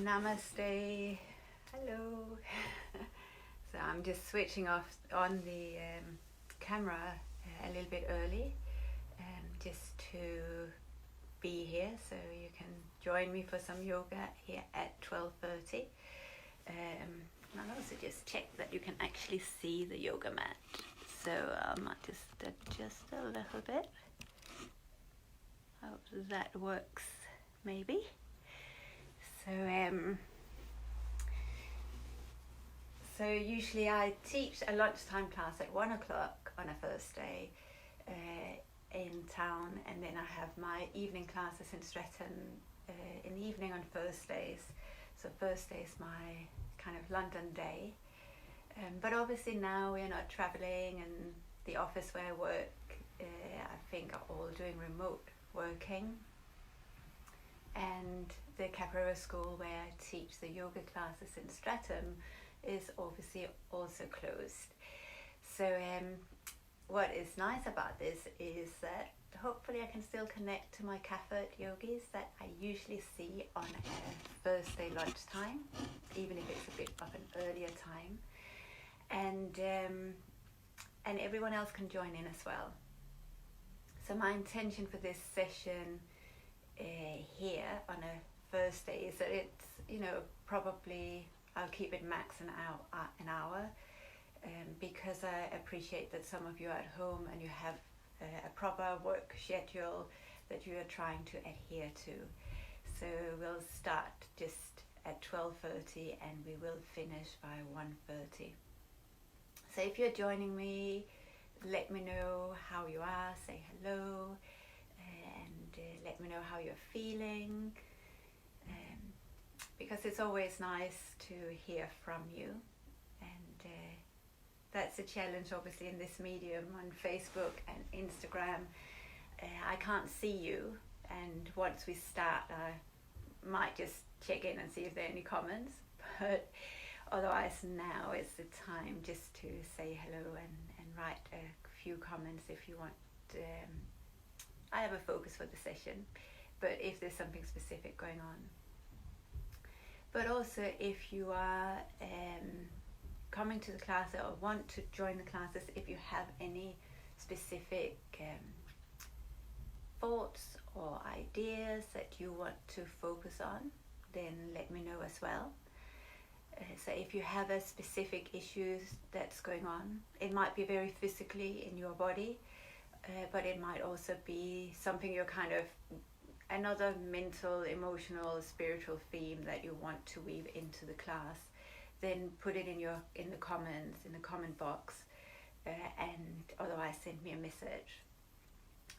Namaste. Hello. So I'm just switching off on the camera a little bit early, just to be here, so you can join me for some yoga here at 12:30. I'll also just check that you can actually see the yoga mat. So I might just adjust a little bit. Hope that works, maybe. So usually I teach a lunchtime class at 1 o'clock on a Thursday in town, and then I have my evening classes in Stretton in the evening on Thursdays. So Thursday is my kind of London day. But obviously now we're not traveling, and the office where I work, I think, are all doing remote working. And the capoeira school where I teach the yoga classes in Streatham is obviously also closed. So what is nice about this is that hopefully I can still connect to my Kaffert yogis that I usually see on a Thursday lunchtime, even if it's a bit of an earlier time. And everyone else can join in as well. So my intention for this session here on a Thursday is that it's, probably I'll keep it max an hour, because I appreciate that some of you are at home and you have a proper work schedule that you are trying to adhere to. So we'll start just at 12:30 and we will finish by 1:30. So if you're joining me, let me know how you are, say hello, and let me know how you're feeling, because it's always nice to hear from you. And that's a challenge obviously in this medium on Facebook and Instagram. I can't see you, and once we start I might just check in and see if there are any comments, but otherwise now is the time just to say hello and write a few comments if you want. I have a focus for the session, but if there's something specific going on. But also if you are coming to the class or want to join the classes, if you have any specific thoughts or ideas that you want to focus on, then let me know as well. So if you have a specific issue that's going on, it might be very physically in your body, but it might also be something you're kind of, another mental, emotional, spiritual theme that you want to weave into the class, then put it in the comments, in the comment box, and otherwise send me a message.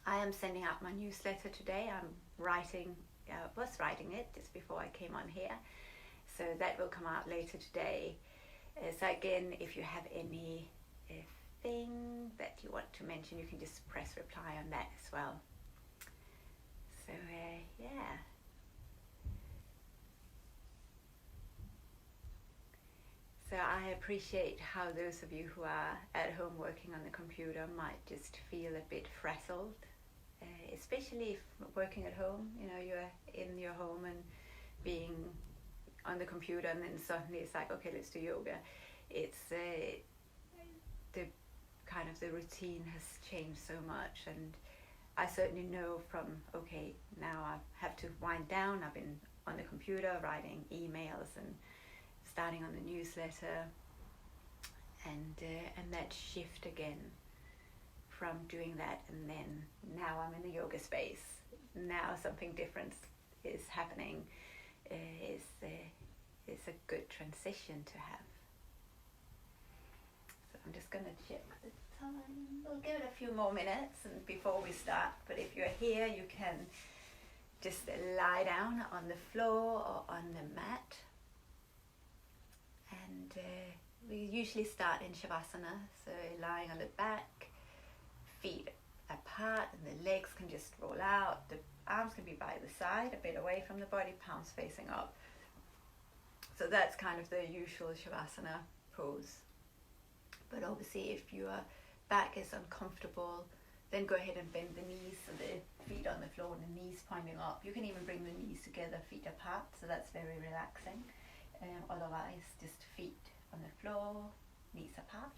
I am sending out my newsletter today. Was writing it just before I came on here. So that will come out later today. So again, if you have any thing that you want to mention, you can just press reply on that as well. So yeah. So I appreciate how those of you who are at home working on the computer might just feel a bit frazzled, especially if working at home. You're in your home and being on the computer, and then suddenly it's like, okay, let's do yoga. It's the routine has changed so much, and I certainly know from, okay, now I have to wind down. I've been on the computer writing emails and starting on the newsletter, and that shift again from doing that, and then now I'm in the yoga space. Now something different is happening. It's a good transition to have. So I'm just going to check the time. We'll give it a few more minutes and before we start. But if you're here, you can just lie down on the floor or on the mat. And we usually start in Shavasana, so lying on the back, feet apart, and the legs can just roll out. The arms can be by the side, a bit away from the body, palms facing up. So that's kind of the usual Shavasana pose. But obviously if your back is uncomfortable, Then go ahead and bend the knees, so the feet on the floor and the knees pointing up. You can even bring the knees together, feet apart, so that's very relaxing. Otherwise, just feet on the floor, knees apart.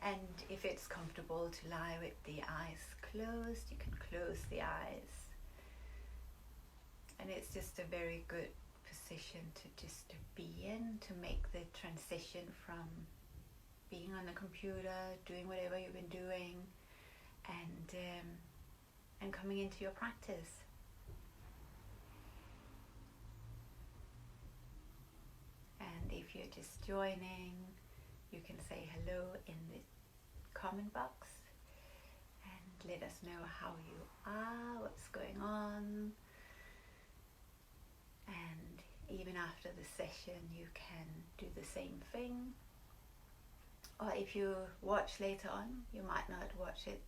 And if it's comfortable to lie with the eyes closed, you can close the eyes. And it's just a very good position to just be in, to make the transition from being on the computer, doing whatever you've been doing, and coming into your practice. And if you're just joining, you can say hello in the comment box and let us know how you are, what's going on. And even after the session, you can do the same thing. Or if you watch later on, you might not watch it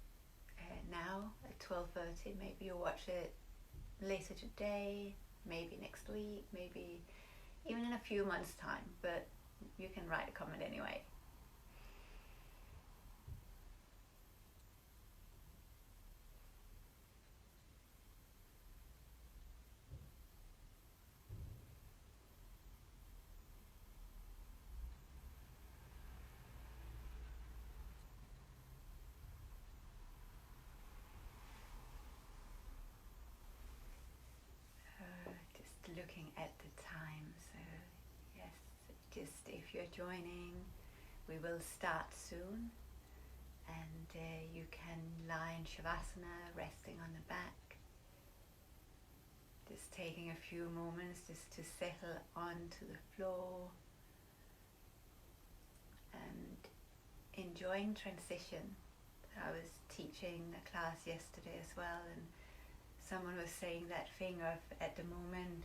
now at 12:30. Maybe you'll watch it later today, maybe next week, maybe even in a few months' time. But you can write a comment anyway. Looking at the time, so yes, just if you're joining, we will start soon, and you can lie in Shavasana, resting on the back, just taking a few moments just to settle onto the floor and enjoying transition. I was teaching a class yesterday as well, and someone was saying that thing of, at the moment,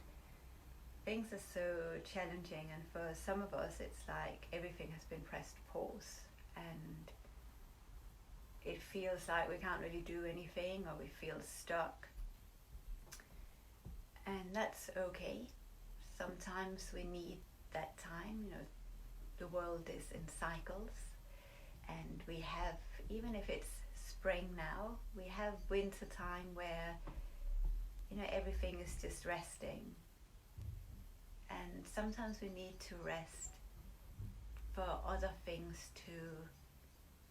things are so challenging, and for some of us it's like everything has been pressed pause, and it feels like we can't really do anything, or we feel stuck. And that's okay. Sometimes we need that time, you know, the world is in cycles, and we have, even if it's spring now, we have winter time where, you know, everything is just resting. And sometimes we need to rest for other things to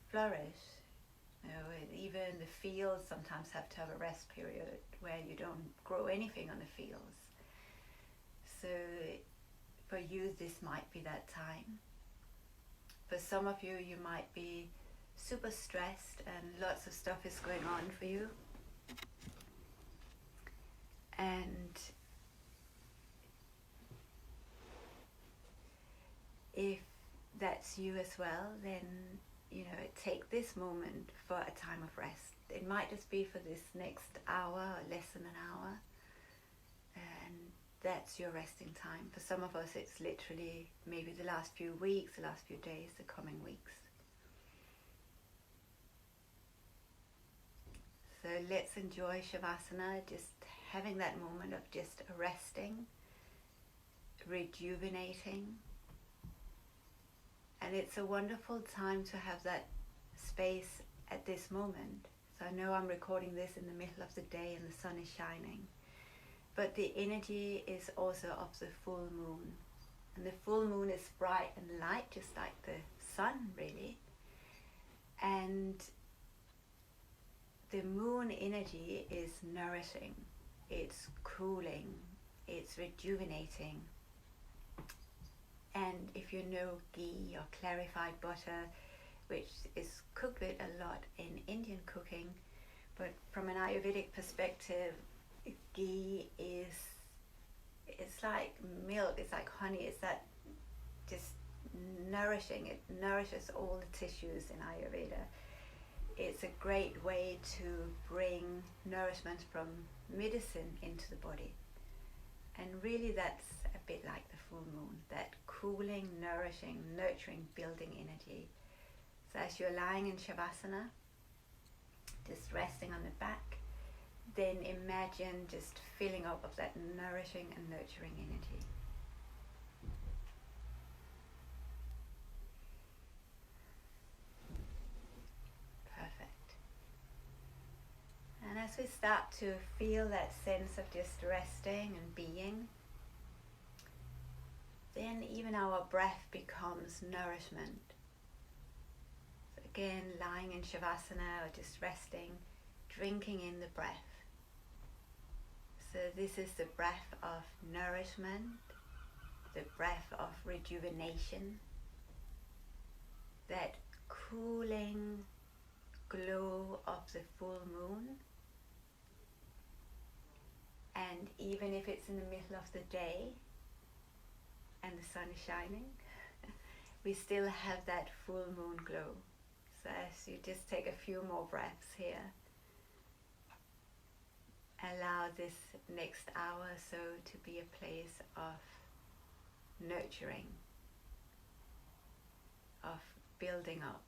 flourish. You know, even the fields sometimes have to have a rest period where you don't grow anything on the fields. So for you, this might be that time. For some of you, you might be super stressed and lots of stuff is going on for you. And if that's you as well, then, you know, take this moment for a time of rest. It might just be for this next hour or less than an hour, and that's your resting time. For some of us, it's literally maybe the last few weeks, the last few days, the coming weeks. So let's enjoy Shavasana, just having that moment of just resting, rejuvenating. And it's a wonderful time to have that space at this moment. So I know I'm recording this in the middle of the day and the sun is shining, but the energy is also of the full moon. And the full moon is bright and light, just like the sun, really. And the moon energy is nourishing, it's cooling, it's rejuvenating. And if you know ghee or clarified butter, which is cooked with a lot in Indian cooking, but from an Ayurvedic perspective, ghee is, it's like milk, it's like honey, it's that just nourishing, it nourishes all the tissues in Ayurveda. It's a great way to bring nourishment from medicine into the body. And really that's a bit like the full moon, that cooling, nourishing, nurturing, building energy. So as you're lying in Shavasana, just resting on the back, then imagine just filling up of that nourishing and nurturing energy. as we start to feel that sense of just resting and being, then even our breath becomes nourishment. So again, lying in Shavasana or just resting, drinking in the breath. So this is the breath of nourishment, the breath of rejuvenation, that cooling glow of the full moon. And even if it's in the middle of the day and the sun is shining, we still have that full moon glow. So as you just take a few more breaths here, allow this next hour or so to be a place of nurturing, of building up.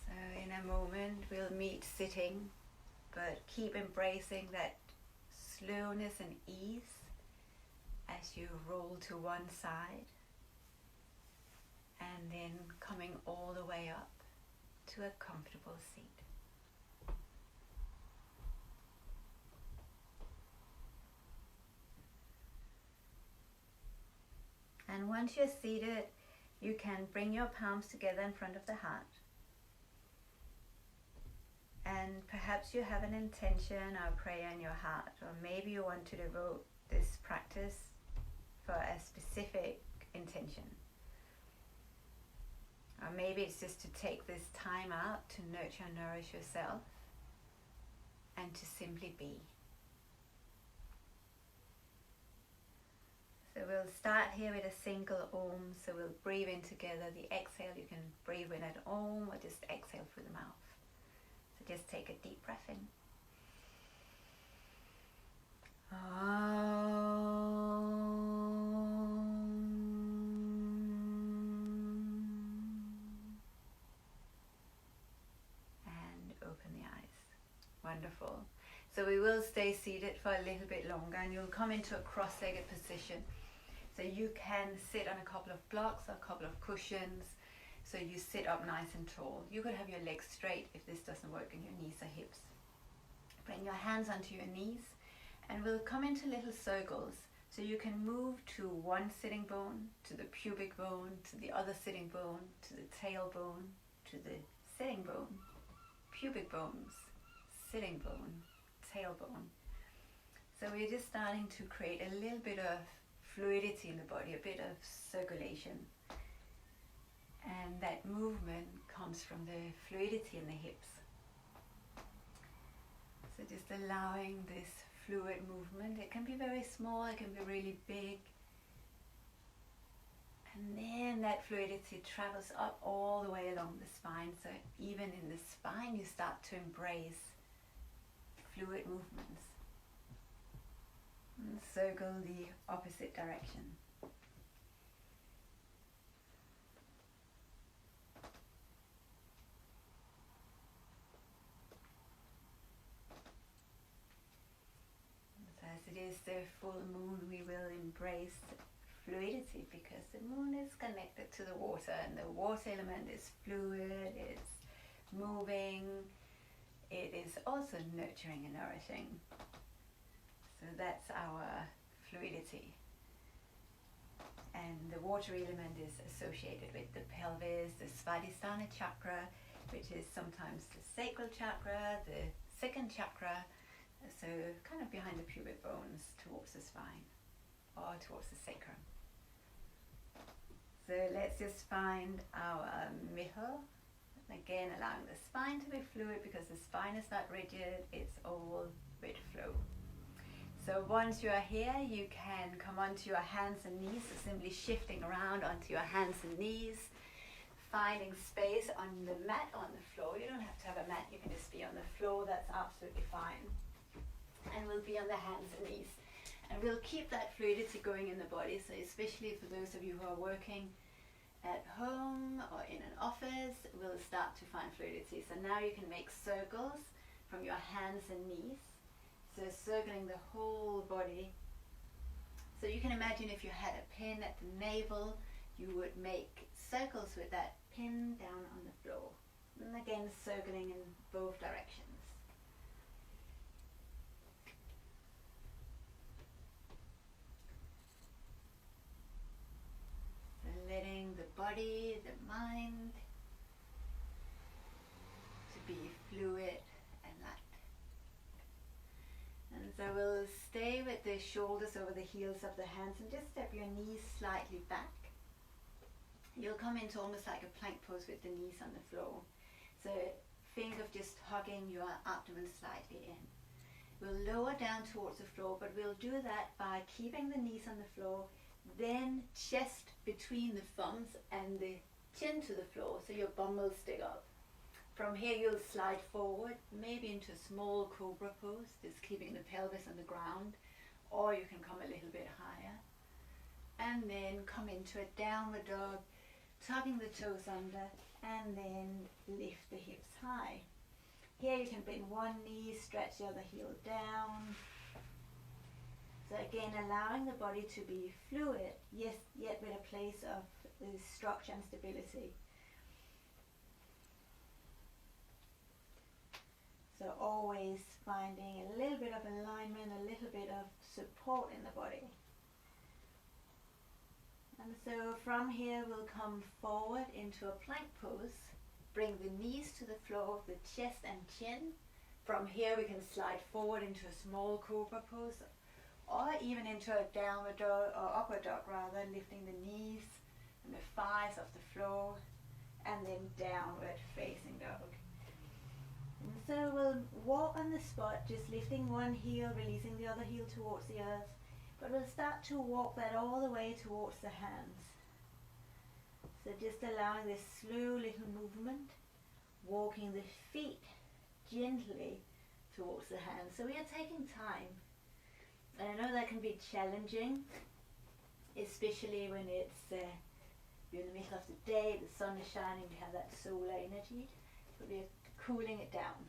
So in a moment we'll meet sitting, but keep embracing that slowness and ease as you roll to one side and then coming all the way up to a comfortable seat. And once you're seated, you can bring your palms together in front of the heart. And perhaps you have an intention or a prayer in your heart, or maybe you want to devote this practice for a specific intention. Or maybe it's just to take this time out to nurture and nourish yourself and to simply be. So we'll start here with a single Om. So we'll breathe in together. The exhale, you can breathe in at Om or just exhale through the mouth. So just take a deep breath in. And open the eyes. Wonderful. So we will stay seated for a little bit longer, and you'll come into a cross-legged position. So you can sit on a couple of blocks or a couple of cushions. So you sit up nice and tall. You could have your legs straight if this doesn't work, and your knees or hips. Bring your hands onto your knees, and we'll come into little circles. So you can move to one sitting bone, to the pubic bone, to the other sitting bone, to the tailbone, to the sitting bone, pubic bones, sitting bone, tailbone. So we're just starting to create a little bit of fluidity in the body, a bit of circulation. And that movement comes from the fluidity in the hips. So just allowing this fluid movement. It can be very small, it can be really big. And then that fluidity travels up all the way along the spine. So even in the spine you start to embrace fluid movements. And circle the opposite direction. So as it is the full moon, we will embrace fluidity, because the moon is connected to the water, and the water element is fluid, it's moving, it is also nurturing and nourishing. So that's our fluidity. And the water element is associated with the pelvis, the Svadhisthana chakra, which is sometimes the sacral chakra, the second chakra, so kind of behind the pubic bones towards the spine or towards the sacrum. So let's just find our middle. Again, allowing the spine to be fluid, because the spine is not rigid, it's all with flow. So once you are here, you can come onto your hands and knees, so simply shifting around onto your hands and knees, finding space on the mat, on the floor. You don't have to have a mat, you can just be on the floor, that's absolutely fine. And we'll be on the hands and knees. And we'll keep that fluidity going in the body, so especially for those of you who are working at home or in an office, we'll start to find fluidity. So now you can make circles from your hands and knees. So circling the whole body. So you can imagine if you had a pin at the navel, you would make circles with that pin down on the floor. And again, circling in both directions. So letting the body, the mind, to be fluid and light. And so we'll stay with the shoulders over the heels of the hands and just step your knees slightly back. You'll come into almost like a plank pose with the knees on the floor. So think of just hugging your abdomen slightly in. We'll lower down towards the floor, but we'll do that by keeping the knees on the floor, then chest between the thumbs and the chin to the floor, so your bum will stick up. From here you'll slide forward, maybe into a small cobra pose, just keeping the pelvis on the ground, or you can come a little bit higher. And then come into a downward dog, tucking the toes under, and then lift the hips high. Here you can bend one knee, stretch the other heel down. So again, allowing the body to be fluid, yes, yet with a place of structure and stability. So always finding a little bit of alignment, a little bit of support in the body. And so from here we'll come forward into a plank pose. Bring the knees to the floor, the chest and chin. From here we can slide forward into a small cobra pose, or even into a downward dog, or upward dog rather, lifting the knees and the thighs off the floor, and then downward facing dog. And so we'll walk on the spot, just lifting one heel, releasing the other heel towards the earth. But we'll start to walk that all the way towards the hands. So just allowing this slow little movement, walking the feet gently towards the hands. So we are taking time. And I know that can be challenging, especially when it's you're in the middle of the day, the sun is shining, we have that solar energy. But we are cooling it down.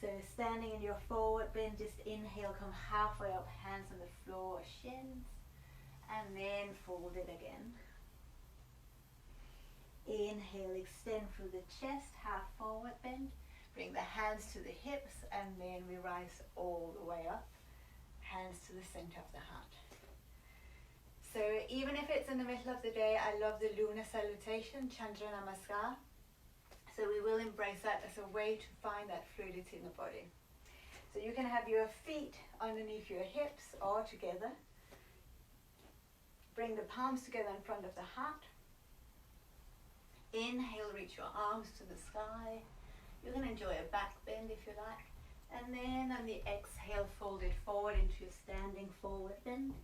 So standing in your forward bend, just inhale, come halfway up, hands on the floor, shins, and then fold it again. Inhale, extend through the chest, half forward bend, bring the hands to the hips, and then we rise all the way up, hands to the center of the heart. So even if it's in the middle of the day, I love the lunar salutation, Chandra Namaskar. So we will embrace that as a way to find that fluidity in the body. So you can have your feet underneath your hips or together. Bring the palms together in front of the heart. Inhale, reach your arms to the sky. You can enjoy a back bend if you like. And then on the exhale, fold it forward into your standing forward bend.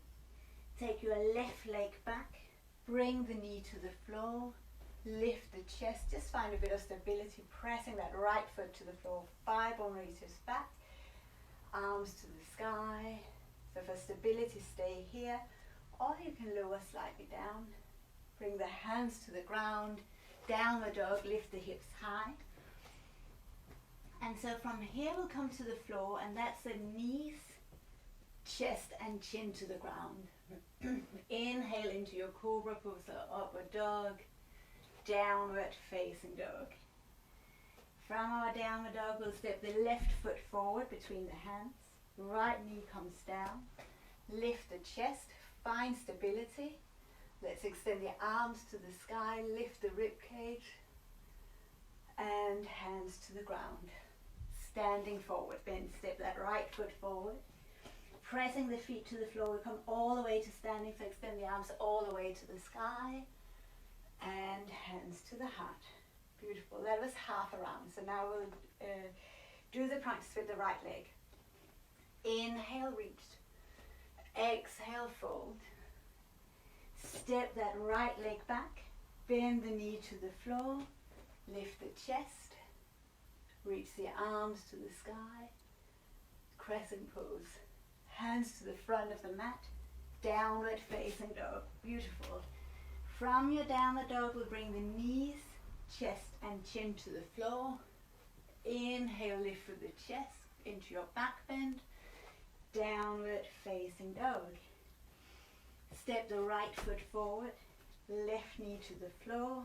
Take your left leg back. Bring the knee to the floor. Lift the chest, just find a bit of stability, pressing that right foot to the floor, 5 bone raises back, arms to the sky. So for stability, stay here, or you can lower slightly down. Bring the hands to the ground, downward dog, lift the hips high. And so from here we'll come to the floor, and that's the knees, chest and chin to the ground. Inhale into your cobra pose or upward dog. Downward facing dog. From our downward dog, we'll step the left foot forward between the hands. Right knee comes down. Lift the chest, find stability. Let's extend the arms to the sky, lift the rib cage, and hands to the ground. Standing forward, bend, step that right foot forward. Pressing the feet to the floor, we come all the way to standing, so extend the arms all the way to the sky. And hands to the heart. Beautiful. That was half a round. So now we'll do the practice with the right leg. Inhale, reach. Exhale, fold. Step that right leg back. Bend the knee to the floor. Lift the chest. Reach the arms to the sky. Crescent pose. Hands to the front of the mat. Downward facing dog. Beautiful. From your downward dog, we'll bring the knees, chest and chin to the floor. Inhale, lift with the chest. into your back bend, downward facing dog. Step the right foot forward, left knee to the floor,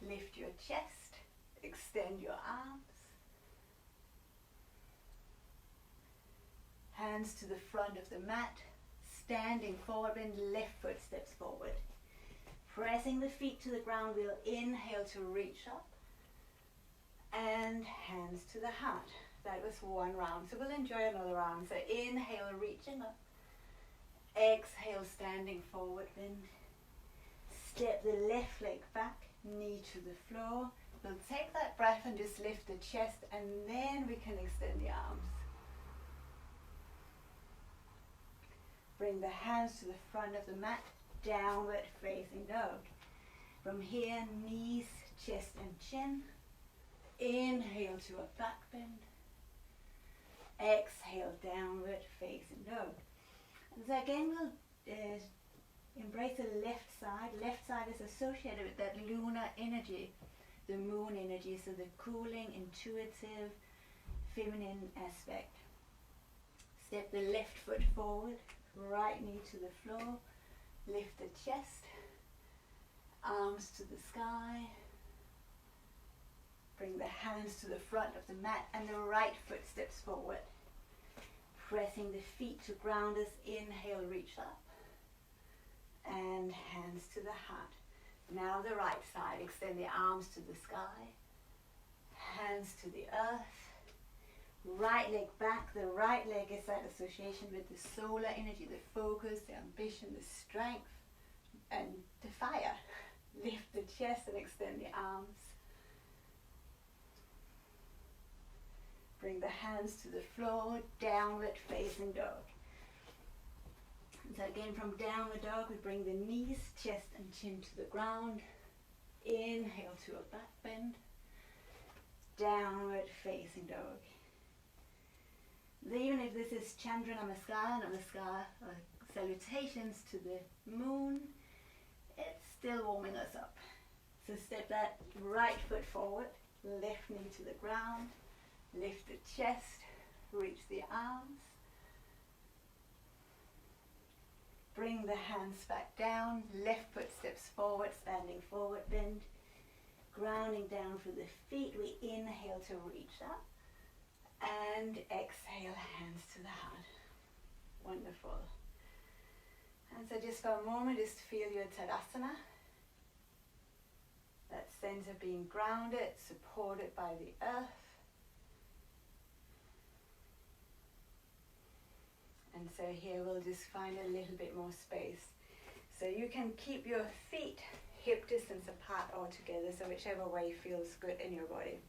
lift your chest, extend your arms. Hands to the front of the mat, standing forward, bend left foot steps forward. Pressing the feet to the ground, we'll inhale to reach up and hands to the heart. That was one round, so we'll enjoy another round. So inhale, reaching up. Exhale, standing forward, bend. Step the left leg back, knee to the floor. We'll take that breath and just lift the chest, and then we can extend the arms. Bring the hands to the front of the mat, downward facing dog. From here, knees, chest and chin. Inhale to a back bend. Exhale, downward facing dog. And so again, we'll embrace the left side. Left side is associated with that lunar energy, the moon energy, so the cooling, intuitive, feminine aspect. Step the left foot forward, right knee to the floor, lift the chest, arms to the sky. Bring the hands to the front of the mat and the right foot steps forward. Pressing the feet to ground us, inhale, reach up. And hands to the heart. Now the right side, extend the arms to the sky. Hands to the earth. Right leg back, the right leg is that association with the solar energy, the focus, the ambition, the strength, and the fire. Lift the chest and extend the arms. Bring the hands to the floor, downward facing dog. So again, from downward dog, we bring the knees, chest and chin to the ground. Inhale to a back bend. Downward facing dog. Even if this is Chandra Namaskar, or salutations to the moon, it's still warming us up. So step that right foot forward, left knee to the ground. Lift the chest, reach the arms. Bring the hands back down, left foot steps forward, standing forward bend. Grounding down through the feet, we inhale to reach up. And exhale, hands to the heart. Wonderful. And so just for a moment, just feel your Tadasana. That sense of being grounded, supported by the earth. And so here we'll just find a little bit more space. So you can keep your feet hip distance apart or together, so whichever way feels good in your body.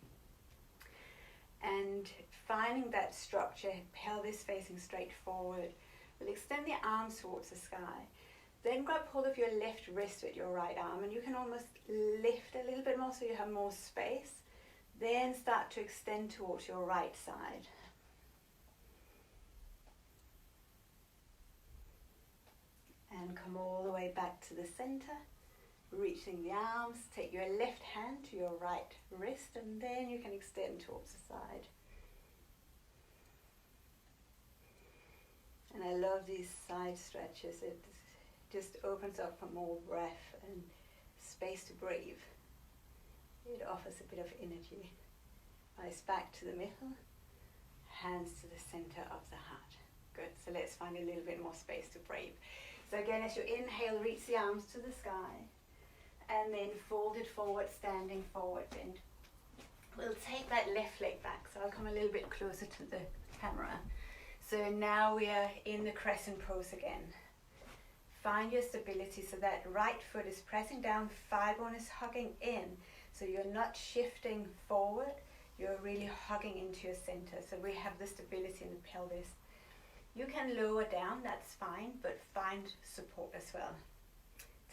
And finding that structure, pelvis facing straight forward, we'll extend the arms towards the sky. Then grab hold of your left wrist with your right arm, and you can almost lift a little bit more so you have more space. Then start to extend towards your right side. And come all the way back to the center, reaching the arms. Take your left hand to your right wrist, and then you can extend towards the side. And I love these side stretches. It just opens up for more breath and space to breathe. It offers a bit of energy. Eyes back to the middle, hands to the center of the heart. Good, so let's find a little bit more space to breathe. So again, as you inhale, reach the arms to the sky, and then fold it forward, standing forward bend. We'll take that left leg back, so I'll come a little bit closer to the camera. So now we are in the crescent pose again. Find your stability so that right foot is pressing down, thigh bone is hugging in, so you're not shifting forward, you're really hugging into your center. So we have the stability in the pelvis. You can lower down, that's fine, but find support as well.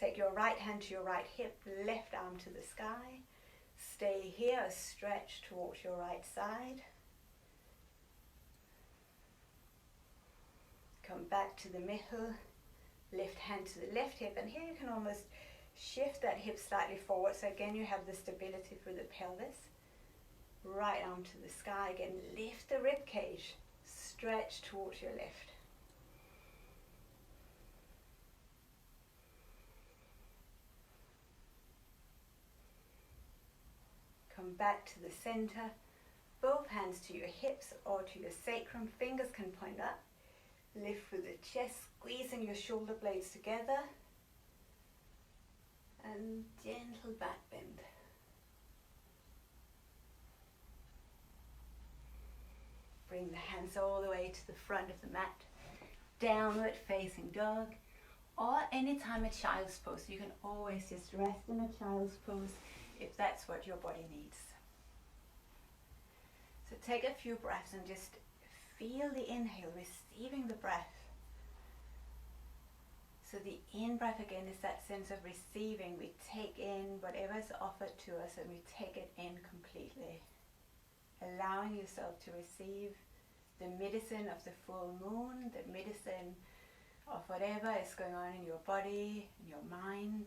Take your right hand to your right hip, left arm to the sky. Stay here, stretch towards your right side. Come back to the middle, left hand to the left hip, and here you can almost shift that hip slightly forward, so again you have the stability through the pelvis. right arm to the sky again. Lift the rib cage, stretch towards your left. Come back to the center, both hands to your hips or to your sacrum, fingers can point up. Lift through the chest, squeezing your shoulder blades together, and gentle back bend. Bring the hands all the way to the front of the mat, downward facing dog, or anytime a child's pose. You can always just rest in a child's pose if that's what your body needs. So take a few breaths and just feel the inhale, receiving the breath. So the in-breath again is that sense of receiving. We take in whatever is offered to us and we take it in completely. Allowing yourself to receive the medicine of the full moon, the medicine of whatever is going on in your body, in your mind,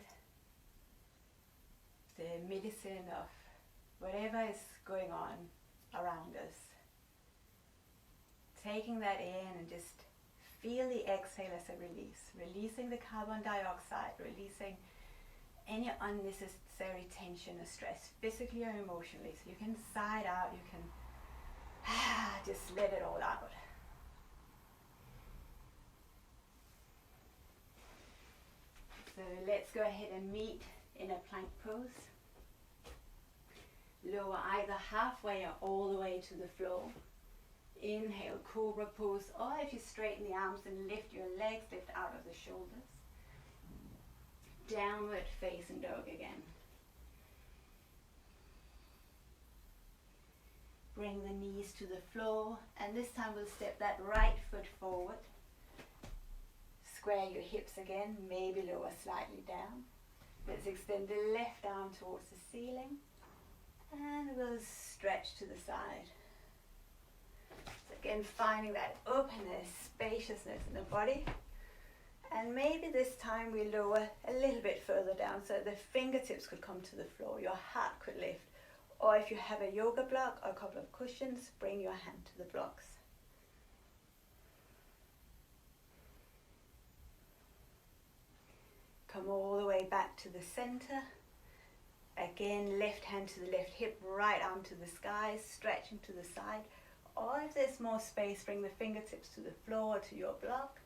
the medicine of whatever is going on around us. Taking that in and just feel the exhale as a release, releasing the carbon dioxide, releasing any unnecessary tension or stress, physically or emotionally. So you can sigh it out, you can just let it all out. So let's go ahead and meet in a plank pose. Lower either halfway or all the way to the floor. Inhale, cobra pose, or if you straighten the arms and lift your legs, lift out of the shoulders. Downward facing dog again. Bring the knees to the floor, and this time we'll step that right foot forward. Square your hips again, maybe lower slightly down. Let's extend the left arm towards the ceiling, and we'll stretch to the side. So again, finding that openness, spaciousness in the body. And maybe this time we lower a little bit further down so the fingertips could come to the floor, your heart could lift. Or if you have a yoga block or a couple of cushions, bring your hand to the blocks. Come all the way back to the center. Again, left hand to the left hip, right arm to the sky, stretching to the side. Or if there's more space, bring the fingertips to the floor or to your block.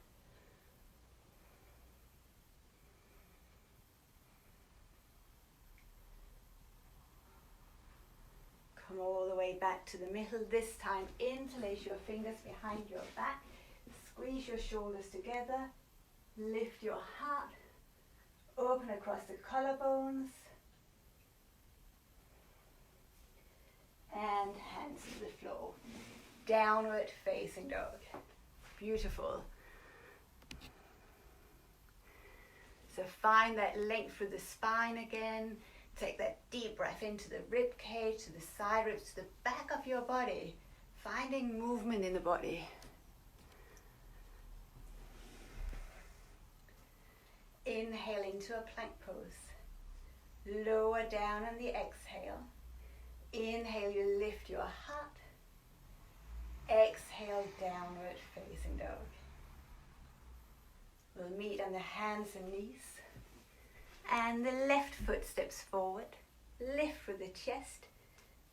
Come all the way back to the middle. This time, interlace your fingers behind your back. Squeeze your shoulders together. Lift your heart. Open across the collarbones. And hands to the floor. Downward facing dog. Beautiful. So find that length through the spine again. Take that deep breath into the rib cage, to the side ribs, to the back of your body. Finding movement in the body. Inhale into a plank pose. Lower down on the exhale. Inhale, you lift your heart. Exhale, downward facing dog. We'll meet on the hands and knees. And the left foot steps forward. Lift through the chest.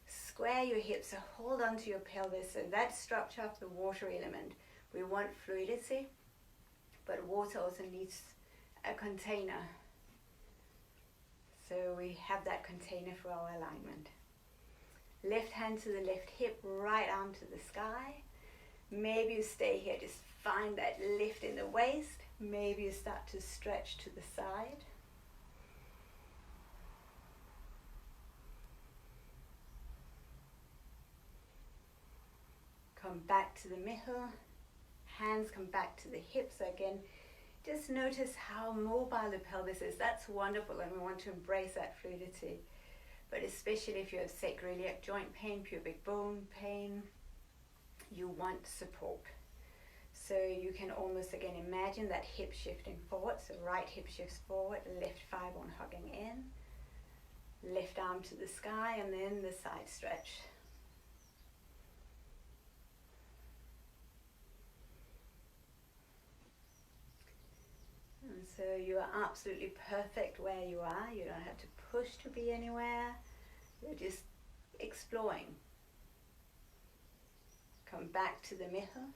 Square your hips, so hold on to your pelvis. So that structure of the water element. We want fluidity, but water also needs a container. So we have that container for our alignment. Left hand to the left hip, right arm to the sky. Maybe you stay here, just find that lift in the waist. Maybe you start to stretch to the side. Come back to the middle. Hands come back to the hips. So again, just notice how mobile the pelvis is. That's wonderful, and we want to embrace that fluidity. But especially if you have sacroiliac joint pain, pubic bone pain, you want support. So you can almost again imagine that hip shifting forward. So right hip shifts forward, left thigh bone hugging in, left arm to the sky, and then the side stretch. So you are absolutely perfect where you are. You don't have to push to be anywhere. You're just exploring. Come back to the middle.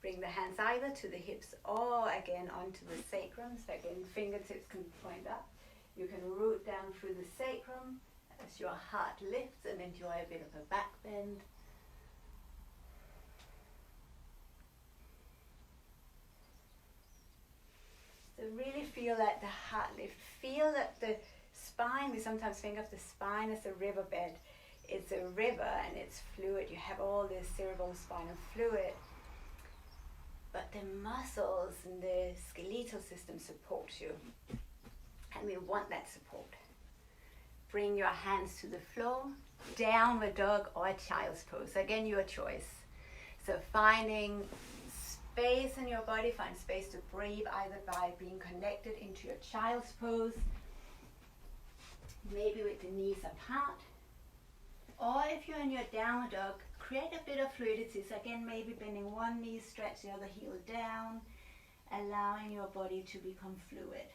Bring the hands either to the hips or again onto the sacrum. So again, fingertips can point up. You can root down through the sacrum as your heart lifts and enjoy a bit of a back bend. So really feel that the heart lift. Feel that the spine, we sometimes think of the spine as a riverbed. It's a river and it's fluid. You have all this cerebrospinal fluid. But the muscles and the skeletal system support you. And we want that support. Bring your hands to the floor, downward dog or child's pose. Again, your choice. So finding space in your body, find space to breathe either by being connected into your child's pose, maybe with the knees apart. Or if you're in your downward dog, create a bit of fluidity. So again, maybe bending one knee, stretch the other heel down, allowing your body to become fluid.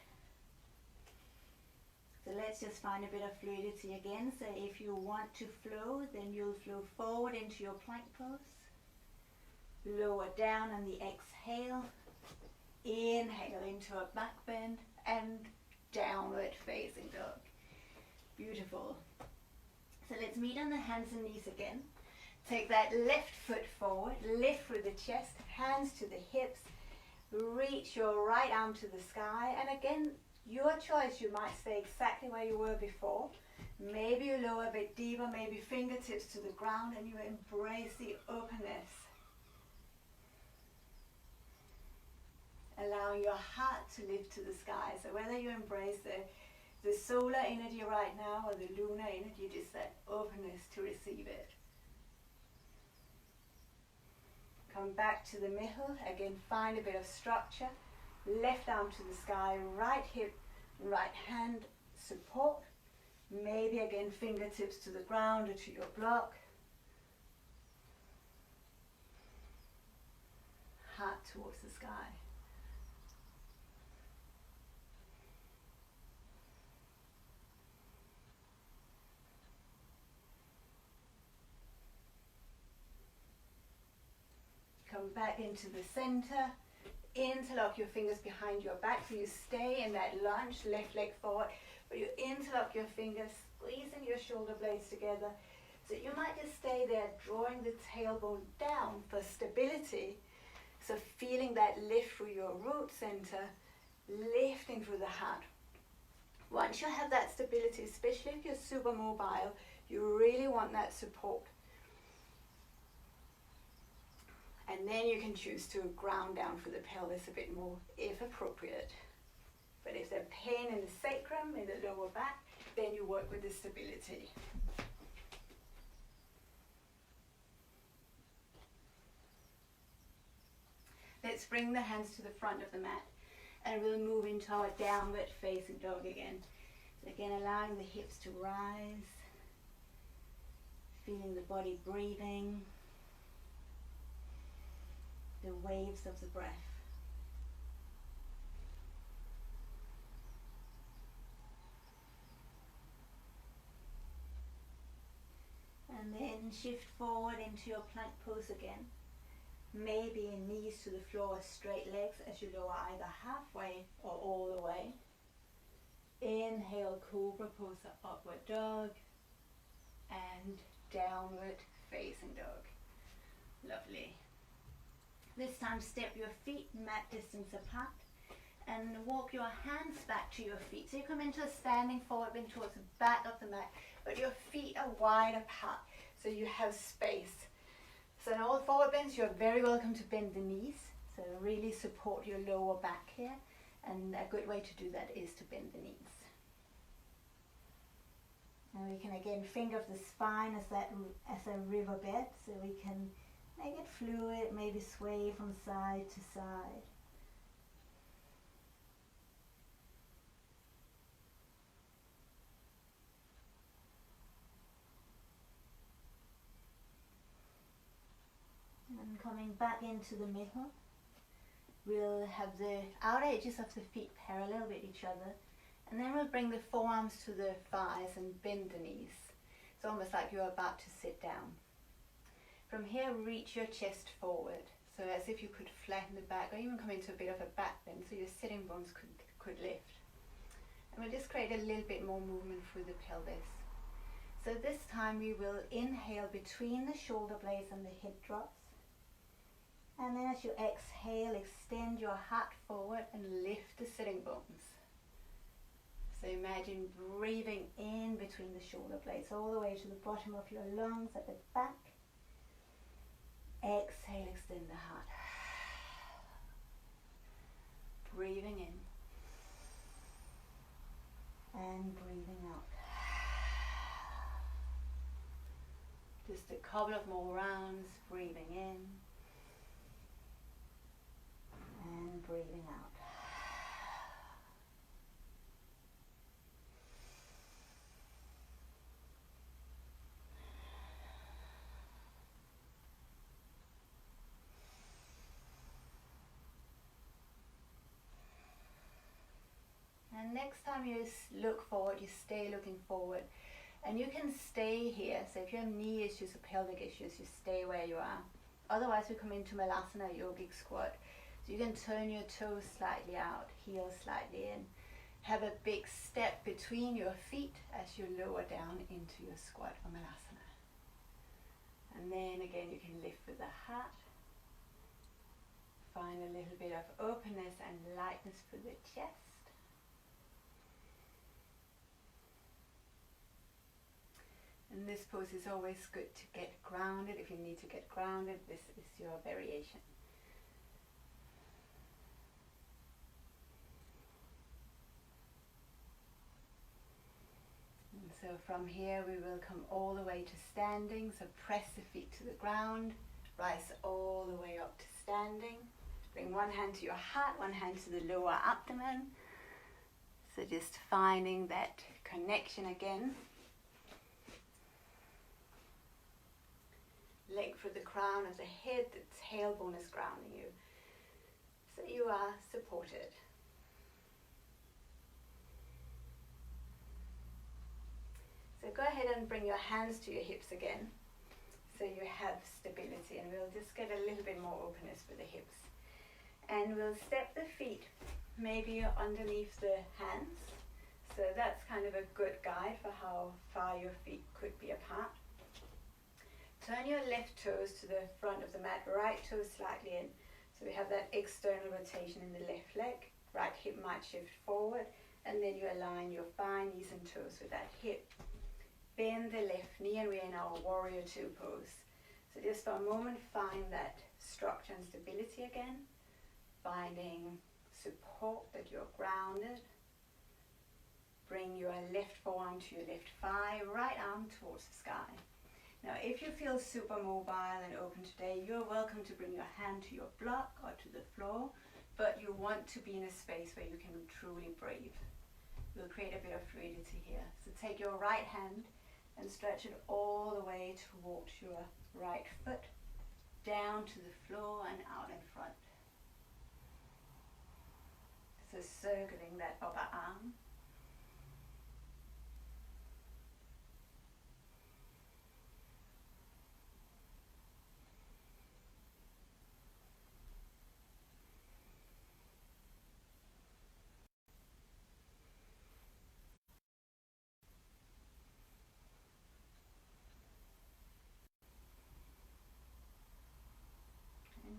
So let's just find a bit of fluidity again. So if you want to flow, then you'll flow forward into your plank pose. Lower down on the exhale. Inhale into a back bend and downward facing dog. Beautiful. So let's meet on the hands and knees again. Take that left foot forward, lift through the chest, hands to the hips, reach your right arm to the sky, and again, your choice, you might stay exactly where you were before. Maybe you lower a bit deeper, maybe fingertips to the ground, and you embrace the openness. Allowing your heart to lift to the sky. So whether you embrace the solar energy right now or the lunar energy, just that openness to receive it. Come back to the middle. Again, find a bit of structure. Left arm to the sky, right hip, right hand support. Maybe again fingertips to the ground or to your block. Heart towards the sky. Come back into the center. Interlock your fingers behind your back so you stay in that lunge, left leg forward, but you interlock your fingers, squeezing your shoulder blades together. So you might just stay there, drawing the tailbone down for stability. So feeling that lift through your root center, lifting through the heart. Once you have that stability, especially if you're super mobile, you really want that support. And then you can choose to ground down through the pelvis a bit more, if appropriate. But if there's pain in the sacrum, in the lower back, then you work with the stability. Let's bring the hands to the front of the mat, and we'll move into our downward facing dog again. So again, allowing the hips to rise, feeling the body breathing. The waves of the breath. And then shift forward into your plank pose again. Maybe knees to the floor, straight legs as you lower either halfway or all the way. Inhale, cobra pose, upward dog, and downward facing dog. Lovely. This time step your feet mat distance apart and walk your hands back to your feet. So you come into a standing forward bend towards the back of the mat, but your feet are wide apart so you have space. So in all forward bends, you're very welcome to bend the knees. So really support your lower back here, and a good way to do that is to bend the knees. And we can again think of the spine as a riverbed, so we can make it fluid, maybe sway from side to side. And coming back into the middle, We'll have the outer edges of the feet parallel with each other, and then we'll bring the forearms to the thighs and bend the knees. It's almost like you're about to sit down. From here, reach your chest forward, so as if you could flatten the back or even come into a bit of a back bend so your sitting bones could lift. And we'll just create a little bit more movement through the pelvis. So this time we will inhale between the shoulder blades and the hip drops. And then as you exhale, extend your heart forward and lift the sitting bones. So imagine breathing in between the shoulder blades all the way to the bottom of your lungs at the back. Exhale, extend the heart. Breathing in and breathing out. Just a couple of more rounds, breathing in and breathing out. And next time you look forward, you stay looking forward. And you can stay here. So if you have knee issues or pelvic issues, you stay where you are. Otherwise, we come into Malasana, yogic squat. So you can turn your toes slightly out, heels slightly in. Have a big step between your feet as you lower down into your squat for Malasana. And then again, you can lift with the heart. Find a little bit of openness and lightness for the chest. And this pose is always good to get grounded. If you need to get grounded, this is your variation. And so from here we will come all the way to standing. So press the feet to the ground, rise all the way up to standing. Bring one hand to your heart, one hand to the lower abdomen. So just finding that connection again. Leg for the crown of the head, the tailbone is grounding you. So you are supported. So go ahead and bring your hands to your hips again. So you have stability, and we'll just get a little bit more openness with the hips. And we'll step the feet maybe underneath the hands. So that's kind of a good guide for how far your feet could be apart. Turn your left toes to the front of the mat, right toes slightly in. So we have that external rotation in the left leg. Right hip might shift forward, and then you align your thigh, knees and toes with that hip. Bend the left knee, and we're in our warrior two pose. So just for a moment, find that structure and stability again. Finding support, that you're grounded. Bring your left forearm to your left thigh, right arm towards the sky. Now, if you feel super mobile and open today, you're welcome to bring your hand to your block or to the floor, but you want to be in a space where you can truly breathe. We'll create a bit of fluidity here. So take your right hand and stretch it all the way towards your right foot, down to the floor and out in front. So circling that upper arm.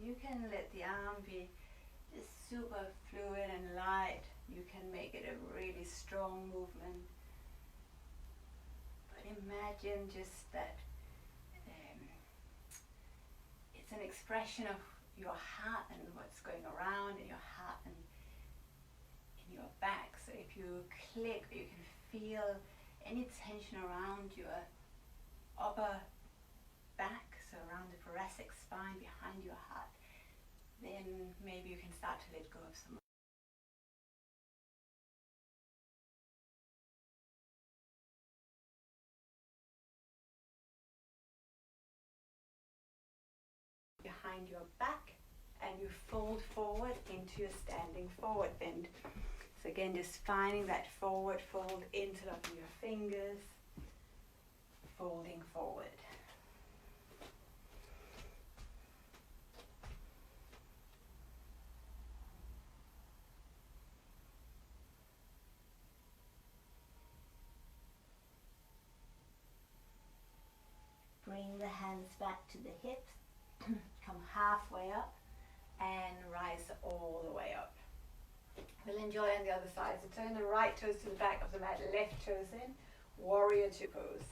You can let the arm be just super fluid and light. You can make it a really strong movement. But imagine just that it's an expression of your heart and what's going around in your heart and in your back. So if you click, you can feel any tension around your upper back, so around the thoracic spine behind your heart, then maybe you can start to let go of some behind your back and you fold forward into your standing forward bend. So again, just finding that forward fold, interlocking your fingers, folding forward. Bring the hands back to the hips, come halfway up and rise all the way up. We'll enjoy on the other side. So turn the right toes to the back of the mat, left toes in, warrior two pose.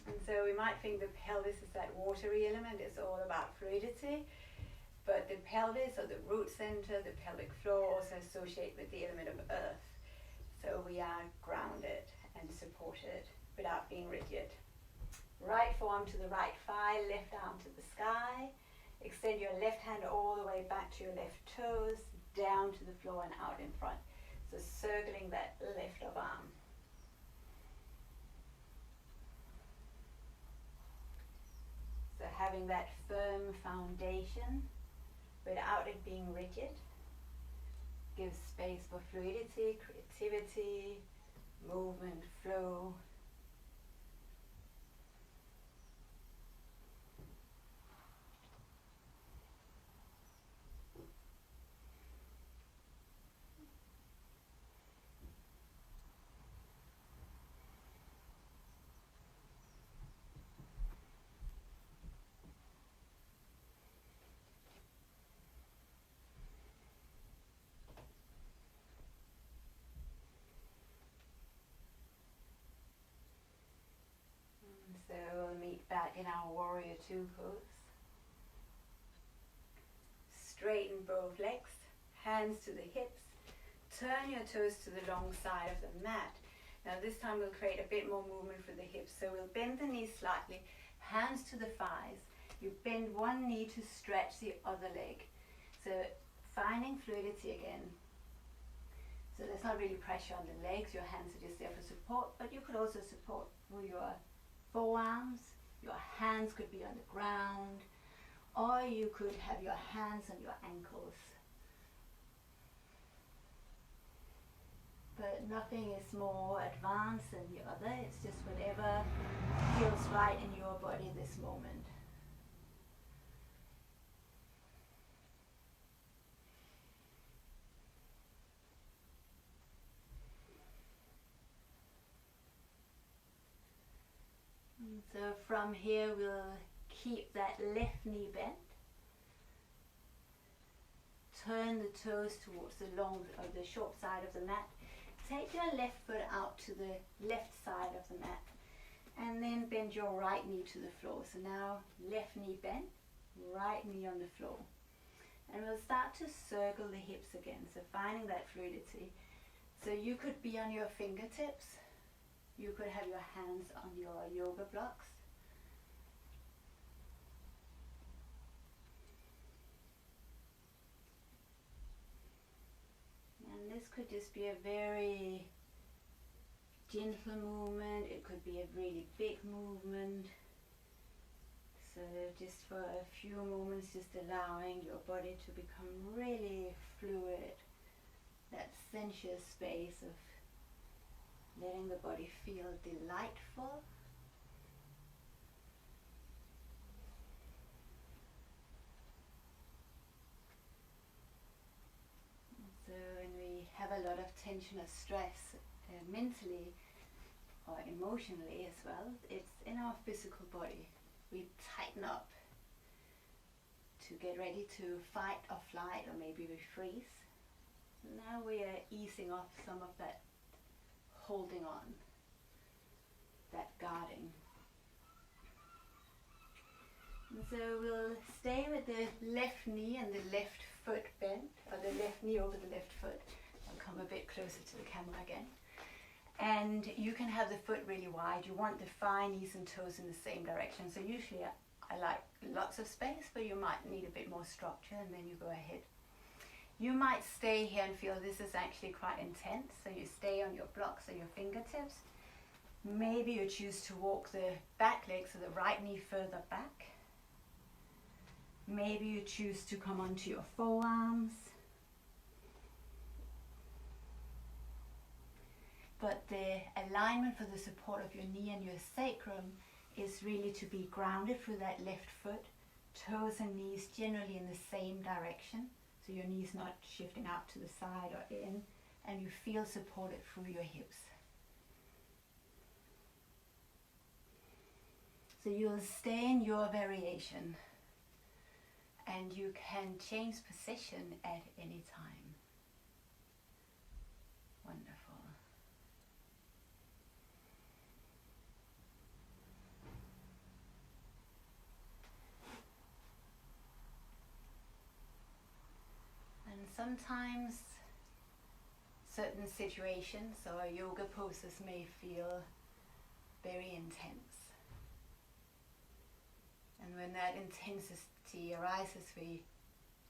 And so we might think the pelvis is that watery element, it's all about fluidity. But the pelvis or the root center, the pelvic floor also associate with the element of earth. So we are grounded and supported without being rigid. Right forearm to the right thigh, left arm to the sky. Extend your left hand all the way back to your left toes, down to the floor and out in front. So circling that lift of arm. So having that firm foundation without it being rigid gives space for fluidity, creativity, movement, flow. So we'll meet back in our warrior two pose. Straighten both legs, hands to the hips. Turn your toes to the long side of the mat. Now this time we'll create a bit more movement for the hips. So we'll bend the knees slightly, hands to the thighs. You bend one knee to stretch the other leg. So finding fluidity again. So there's not really pressure on the legs, your hands are just there for support, but you could also support with your forearms, your hands could be on the ground, or you could have your hands on your ankles. But nothing is more advanced than the other, it's just whatever feels right in your body this moment. And so from here we'll keep that left knee bent. Turn the toes towards the long or the short side of the mat. Take your left foot out to the left side of the mat and then bend your right knee to the floor. So now left knee bent, right knee on the floor. And we'll start to circle the hips again, so finding that fluidity. So you could be on your fingertips, you could have your hands on your yoga blocks. And this could just be a very gentle movement, it could be a really big movement. So just for a few moments, just allowing your body to become really fluid, that sensuous space of letting the body feel delightful. So when we have a lot of tension or stress mentally or emotionally as well, it's in our physical body. We tighten up to get ready to fight or flight, or maybe we freeze. So now we are easing off some of that holding on, that guarding. And so we'll stay with the left knee and the left foot bent, or the left knee over the left foot. I'll come a bit closer to the camera again. And you can have the foot really wide. You want the thigh, knees and toes in the same direction. So usually I like lots of space, but you might need a bit more structure, and then you go ahead. You might stay here and feel this is actually quite intense, so you stay on your blocks or your fingertips. Maybe you choose to walk the back leg, so the right knee further back. Maybe you choose to come onto your forearms. But the alignment for the support of your knee and your sacrum is really to be grounded through that left foot, toes and knees generally in the same direction. So your knees not shifting out to the side or in, and you feel supported through your hips. So you'll stay in your variation, and you can change position at any time. Wonderful. And sometimes certain situations or yoga poses may feel very intense. And when that intensity arises, we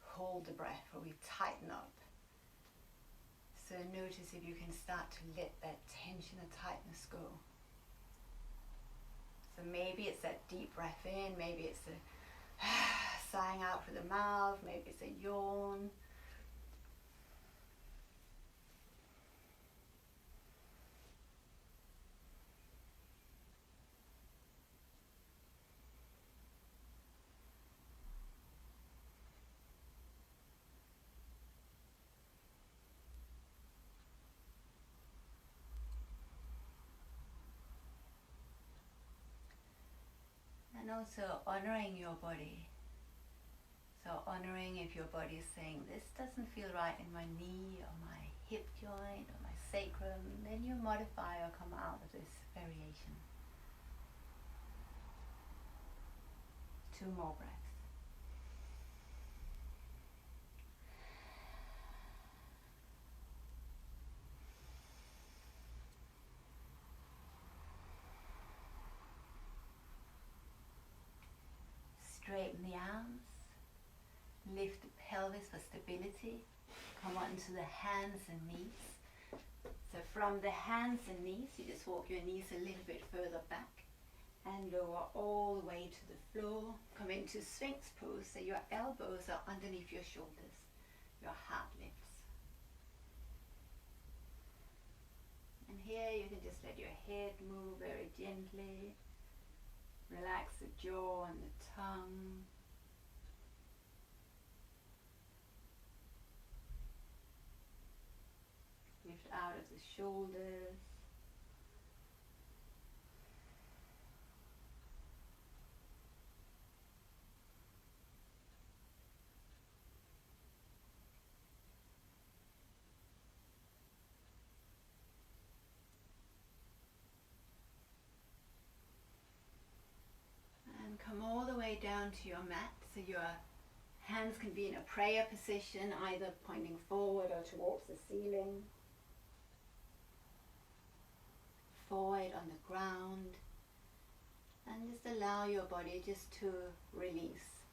hold the breath or we tighten up. So notice if you can start to let that tension and tightness go. So maybe it's that deep breath in, maybe it's a sighing out through the mouth, maybe it's a yawn. And also honoring your body. So honoring if your body is saying, this doesn't feel right in my knee or my hip joint or my sacrum, then you modify or come out of this variation. 2 more breaths. Straighten the arms, lift the pelvis for stability, come onto the hands and knees. So from the hands and knees, you just walk your knees a little bit further back and lower all the way to the floor. Come into Sphinx pose, so your elbows are underneath your shoulders, your heart lifts. And here you can just let your head move very gently. Relax the jaw and the tongue. Lift out of the shoulders. And come all the way down to your mat, so your hands can be in a prayer position, either pointing forward or towards the ceiling. Forward on the ground, and just allow your body just to release.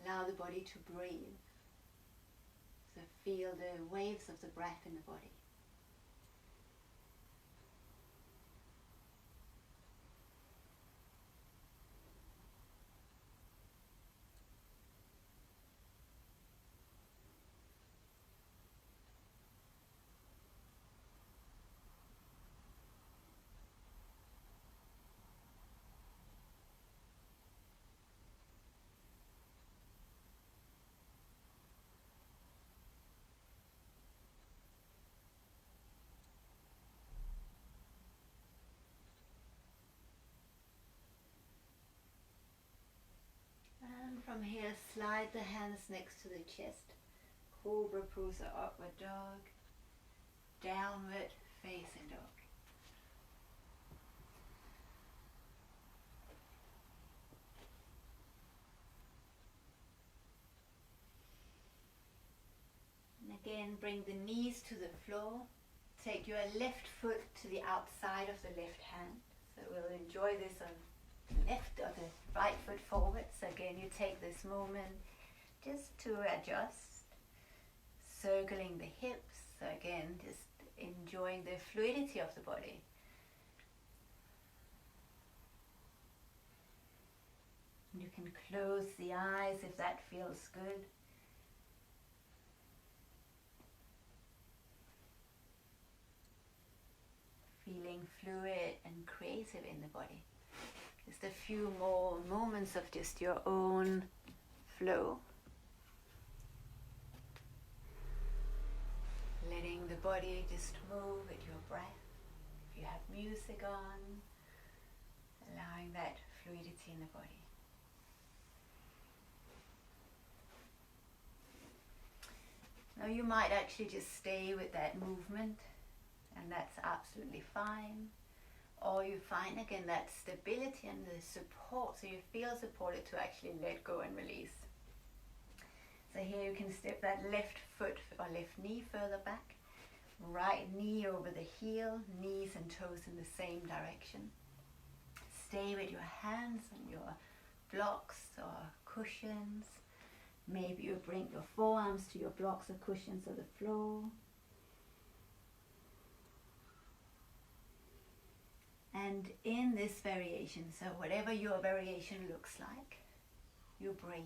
Allow the body to breathe. So feel the waves of the breath in the body. And from here, slide the hands next to the chest. Cobra pose or upward dog. Downward facing dog. And again, bring the knees to the floor. Take your left foot to the outside of the left hand. So we'll enjoy this on the left or the right foot forward. So again, you take this moment just to adjust, circling the hips. So again, just enjoying the fluidity of the body. You can close the eyes if that feels good. Feeling fluid and creative in the body. Just a few more moments of just your own flow. Letting the body just move with your breath. If you have music on, allowing that fluidity in the body. Now you might actually just stay with that movement, and that's absolutely fine. Or you find again that stability and the support, so you feel supported to actually let go and release. So here you can step that left foot or left knee further back, right knee over the heel, knees and toes in the same direction. Stay with your hands on your blocks or cushions. Maybe you bring your forearms to your blocks or cushions or the floor. And in this variation, so whatever your variation looks like, you breathe.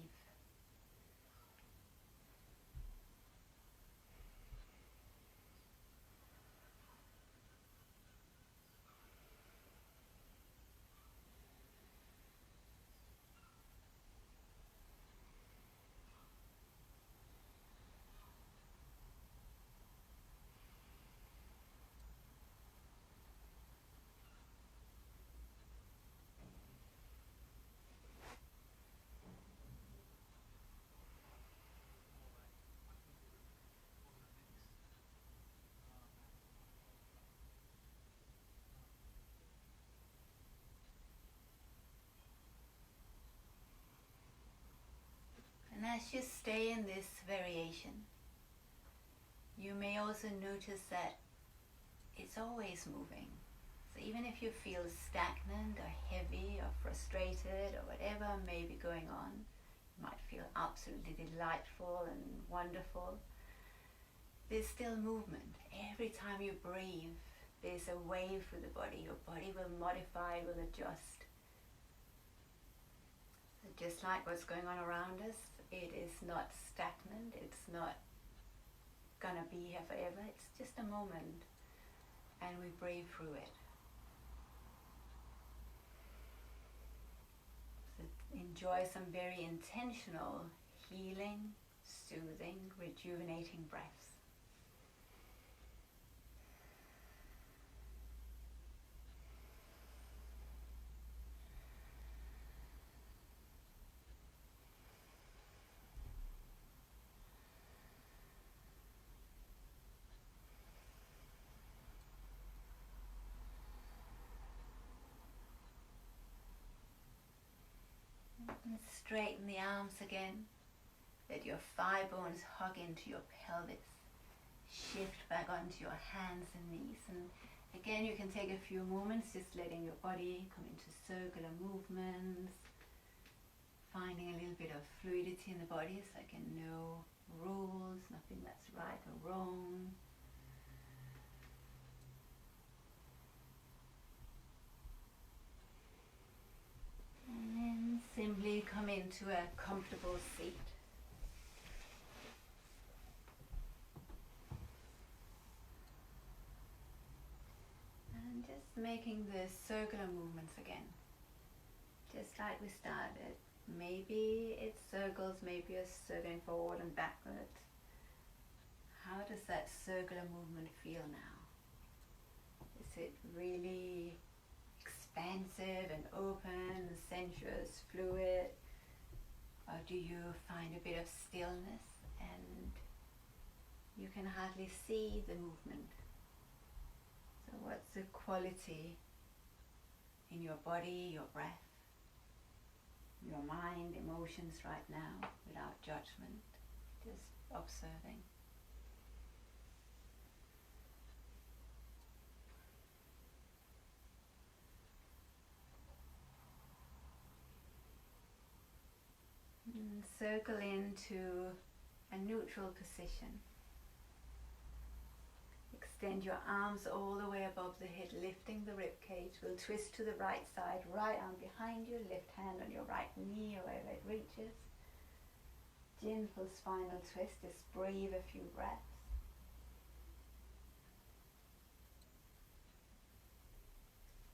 And as you stay in this variation, you may also notice that it's always moving. So even if you feel stagnant or heavy or frustrated or whatever may be going on, you might feel absolutely delightful and wonderful, there's still movement. Every time you breathe, there's a wave through the body. Your body will modify, will adjust. So just like what's going on around us, it is not stagnant, it's not gonna be here forever, it's just a moment, and we breathe through it. So enjoy some very intentional healing, soothing, rejuvenating breaths. And straighten the arms again. Let your thigh bones hug into your pelvis. Shift back onto your hands and knees. And again, you can take a few moments just letting your body come into circular movements. Finding a little bit of fluidity in the body, so again, no rules, nothing that's right or wrong. And then simply come into a comfortable seat. And just making the circular movements again. Just like we started. Maybe it's circles, maybe you're circling forward and backwards. How does that circular movement feel now? Is it really expansive and open, sensuous, fluid? Or do you find a bit of stillness and you can hardly see the movement? So what's the quality in your body, your breath, your mind, emotions right now, without judgment, just observing? circle into a neutral position. Extend your arms all the way above the head, lifting the rib cage. We'll twist to the right side, right arm behind you, left hand on your right knee or wherever it reaches. Gentle spinal twist, just breathe a few breaths.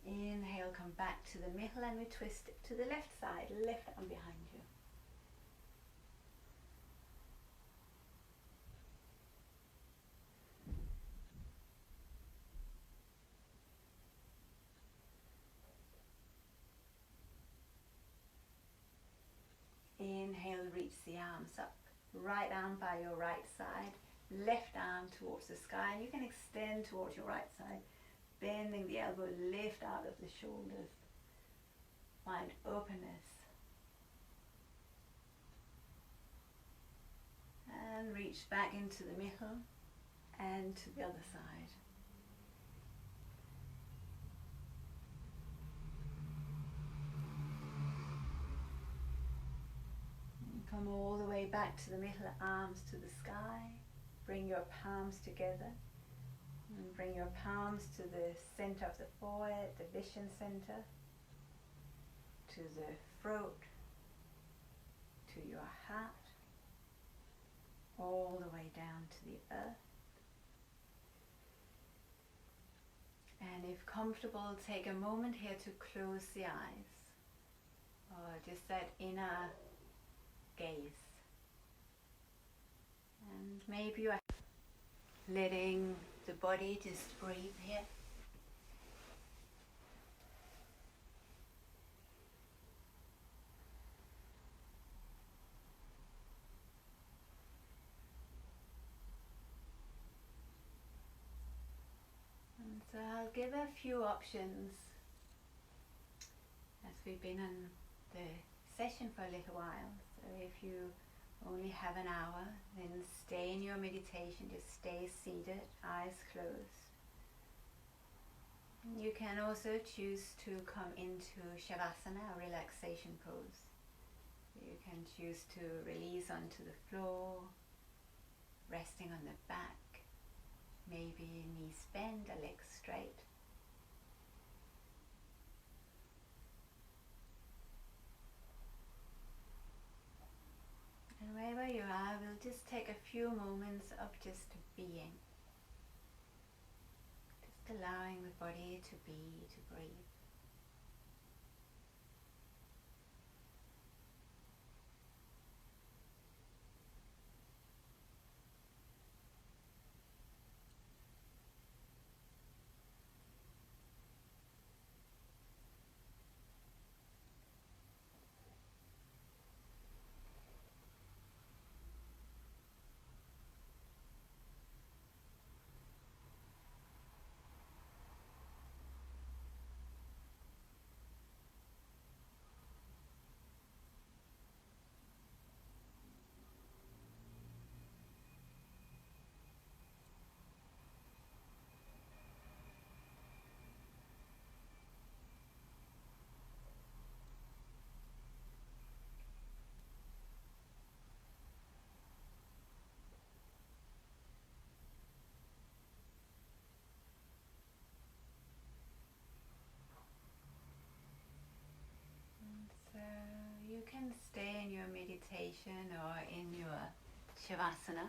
Inhale, come back to the middle and we twist it to the left side, left arm behind you. Inhale, reach the arms up. Right arm by your right side, left arm towards the sky, and you can extend towards your right side, bending the elbow, lift out of the shoulders. Find openness. And reach back into the middle and to the other side. Come all the way back to the middle, arms to the sky. Bring your palms together. And bring your palms to the center of the forehead, the vision center, to the throat, to your heart, all the way down to the earth. And if comfortable, take a moment here to close the eyes, or just that inner gaze. And maybe you are letting the body just breathe here. And so I'll give a few options as we've been in the session for a little while. So if you only have an hour, then stay in your meditation, just stay seated, eyes closed. You can also choose to come into Shavasana, a relaxation pose. You can choose to release onto the floor, resting on the back, maybe knees bent, legs straight. And wherever you are, we'll just take a few moments of just being. Just allowing the body to be, to breathe. So you can stay in your meditation or in your Shavasana.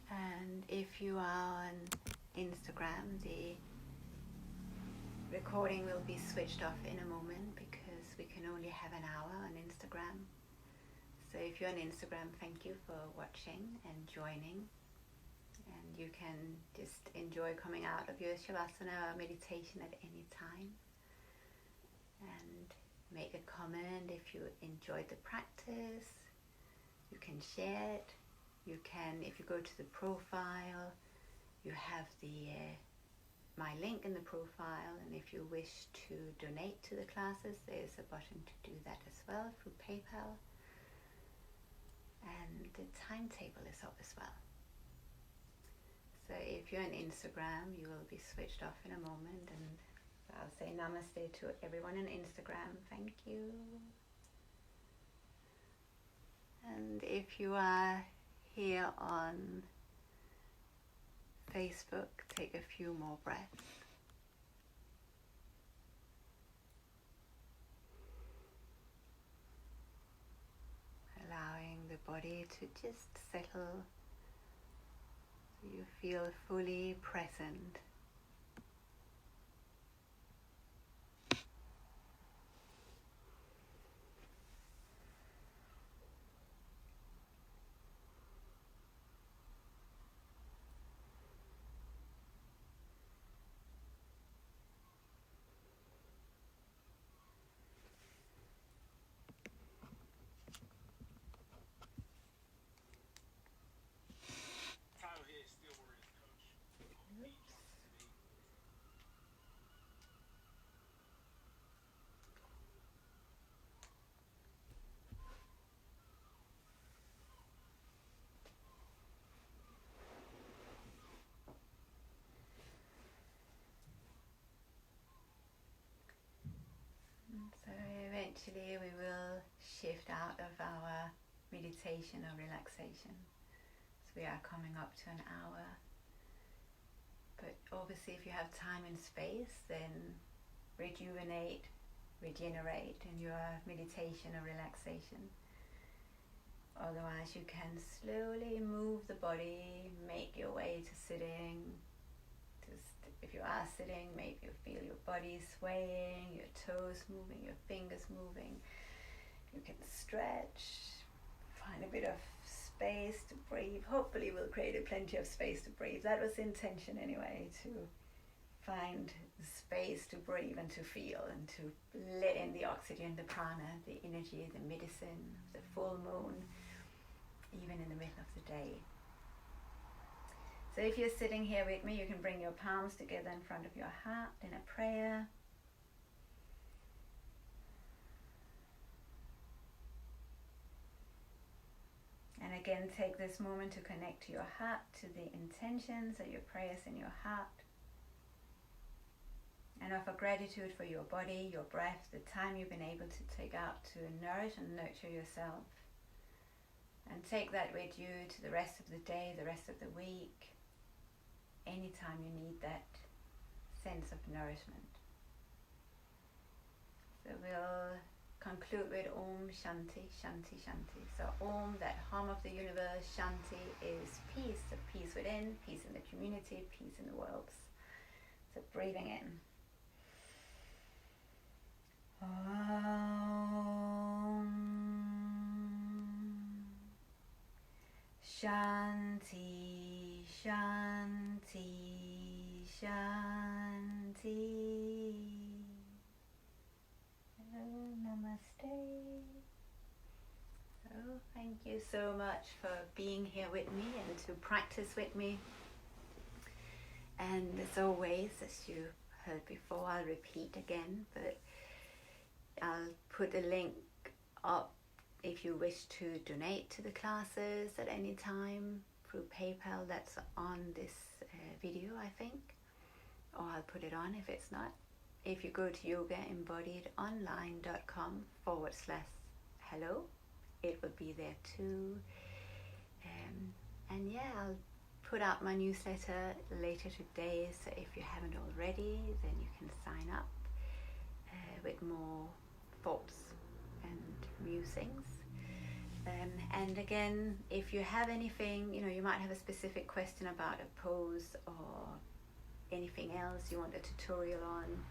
And if you are on Instagram, the recording will be switched off in a moment because we can only have an hour on Instagram. So if you're on Instagram, thank you for watching and joining. And you can just enjoy coming out of your Shavasana or meditation at any time. And make a comment if you enjoyed the practice. You can share it. You can, if you go to the profile, you have the my link in the profile, and if you wish to donate to the classes, there's a button to do that as well through PayPal. And the timetable is up as well. So if you're on Instagram, you will be switched off in a moment, and I'll say namaste to everyone on Instagram. Thank you. And if you are here on Facebook, take a few more breaths. Allowing the body to just settle so you feel fully present. So eventually we will shift out of our meditation or relaxation. So we are coming up to an hour. But obviously if you have time and space, then rejuvenate, regenerate in your meditation or relaxation. Otherwise you can slowly move the body, make your way to sitting. If you are sitting, maybe you feel your body swaying, your toes moving, your fingers moving. You can stretch, find a bit of space to breathe. Hopefully we'll create plenty of space to breathe. That was the intention anyway, to find space to breathe and to feel and to let in the oxygen, the prana, the energy, the medicine, the full moon, even in the middle of the day. So if you're sitting here with me, you can bring your palms together in front of your heart in a prayer. And again, take this moment to connect to your heart, to the intentions of your prayers in your heart. And offer gratitude for your body, your breath, the time you've been able to take out to nourish and nurture yourself. And take that with you to the rest of the day, the rest of the week. Anytime you need that sense of nourishment. So we'll conclude with Om Shanti, Shanti, Shanti. So Om, that hum of the universe, Shanti is peace, so peace within, peace in the community, peace in the world. So breathing in. Om Shanti, Shanti, Shanti. Namaste. So thank you so much for being here with me and to practice with me. And as always, as you heard before, I'll repeat again, but I'll put a link up if you wish to donate to the classes at any time through PayPal. That's on this video, I think, or I'll put it on if it's not. If you go to yogaembodiedonline.com/hello, it will be there too. And yeah, I'll put out my newsletter later today, so if you haven't already, then you can sign up with more thoughts and musings. And again, if you have anything, you might have a specific question about a pose or anything else you want a tutorial on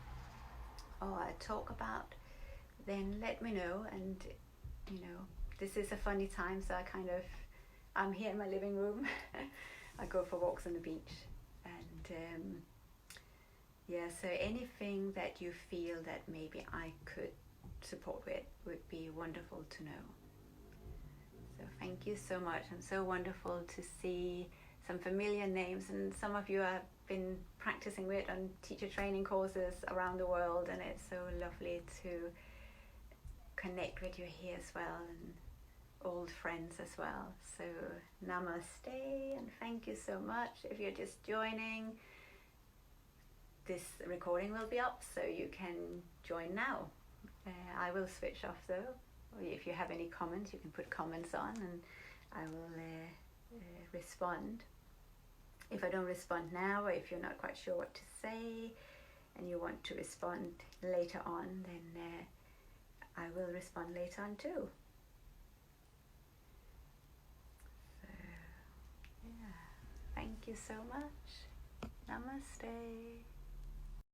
or a talk about, then let me know. And this is a funny time, so I'm here in my living room. I go for walks on the beach, and so anything that you feel that maybe I could support with would be wonderful to know. So thank you so much, and so wonderful to see some familiar names, and some of you I've been practicing with on teacher training courses around the world, and it's so lovely to connect with you here as well, and old friends as well. So namaste, and thank you so much. If you're just joining, this recording will be up, so you can join now. I will switch off though or if you have any comments, you can put comments on, and I will respond. If I don't respond now, or if you're not quite sure what to say and you want to respond later on, then I will respond later on too. So, yeah. Thank you so much. Namaste.